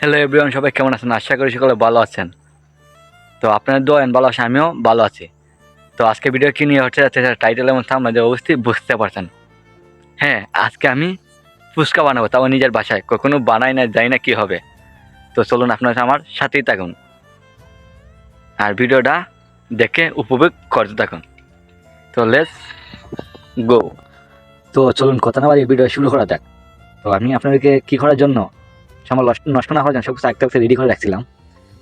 Hello everyone, সবাই কেমন আছেন? আশা করি সকলে ভালো আছেন। তো আপনাদের দোয়া এন্ড ভালোবাসা আমিও ভালো আছি। তো আজকে ভিডিও কি নিয়ে হচ্ছে টাইটেল এবং থাম্বনেল অবশ্যই বুঝতে পারছেন। হ্যাঁ, আজকে আমি ফুচকা বানাবো, তাও নিজের বাসায়। কখনো বানাই না, জানি না কি হবে। তো চলুন আপনারা আমার সাথেই থাকুন আর ভিডিওটা দেখে উপভোগ করতে থাকুন। তো লেটস গো। তো চলুন কথা না বাড়িয়ে ভিডিও শুরু করা যাক। তো আমি আপনাদেরকে কি করার জন্য সময় নষ্ট না করার জন্য সব কিছু একটা রেডি করে রাখছিলাম।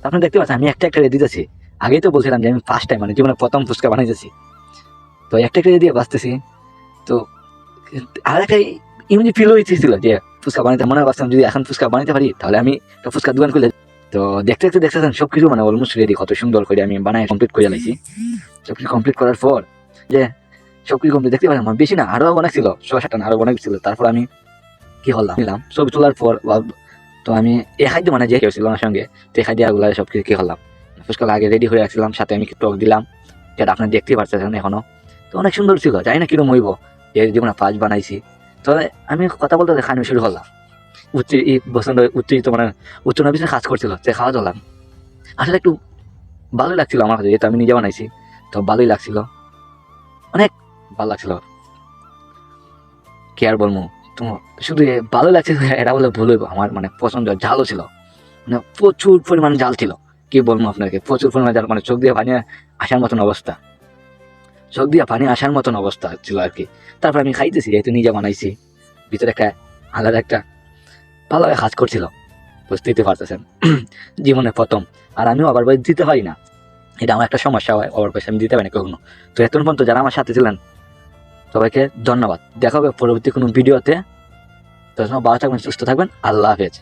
তো আপনি দেখতে পাচ্ছেন আমি একটা রেডি দিতেছি। আগেই তো বলছিলাম যে আমি ফার্স্ট টাইম মানে জীবনে প্রথম ফুচকা বানাইতেছি। তো একটা দিয়ে বাঁচতেছি। তো আর একটা ইউনিক ফিল হয়েছিল যে ফুচকা বানাইতে মনে করছিলাম যদি এখন ফুচকা বানাইতে পারি তাহলে আমি একটা ফুচকা দোকান খুলে। তো দেখতে দেখতে দেখতেছেন সবকিছু মানে অলমোস্ট রেডি, কত সুন্দর করে আমি বানাই কমপ্লিট করে লাইছি। সবকিছু কমপ্লিট করার পর যে সবকিছু কমপ্লিট দেখতে পারেন আমার বেশি না, আরো অনেক ছিল, 6-7টা আরো অনেক ছিল। তারপর আমি কি করলাম নিলাম ছবি তোলার পর তো আমি এ খাদ্য মানে যে কেউ ছিল আমার সঙ্গে, তো এই খাদ্য গুলা সব কিছু কি করলাম ফুচকা আগে রেডি হয়ে রাখছিলাম, সাথে আমি টক দিলাম, যেটা আপনার দেখতেই পারতেছেন এখনো। তো অনেক সুন্দর ছিল, জানি না কিরকম হইব, এই জীবনে ফার্স্ট বানাইছি। তো আমি কথা বলতে খাওয়ানো শুরু করলাম। উত্তেজিত মানে উচ্চনা পিছনে কাজ করছিল, যে খাওয়া দিলাম। আসলে একটু ভালোই লাগছিল আমার কাছে, যেহেতু আমি নিজে বানাইছি। তো ভালোই লাগছিল, অনেক ভালো লাগছিল, কি আর বলবো। তো শুধু ভালো লাগছে এটা বলে ভুল হইব, আমার মানে পছন্দ ঝালও ছিল, মানে প্রচুর পরিমাণ জাল ছিল। কি বলবো আপনাকে, প্রচুর পরিমাণ জাল, মানে চোখ দিয়ে পানি আসার মতন অবস্থা, চোখ দিয়ে পানি আসার মতন অবস্থা ছিল আর কি। তারপর আমি খাইতেছি, যেহেতু নিজে বানাইছি, ভিতরে একটা আলাদা একটা ভালো কাজ করছিল, বুঝতেই তো পারতেছেন। জীবনে প্রথম, আর আমিও আবার বয়স দিতে পারি না, এটা আমার একটা সমস্যা হয়, ওভার বয়স আমি দিতে পারি না কখনো। তো এতক্ষণ পর্যন্ত যারা আমার সাথে ছিলেন সবাইকে ধন্যবাদ। দেখা হবে পরবর্তী কোনো ভিডিওতে। তো ভালো থাকবেন, সুস্থ থাকবেন, আল্লাহ হাফেজ।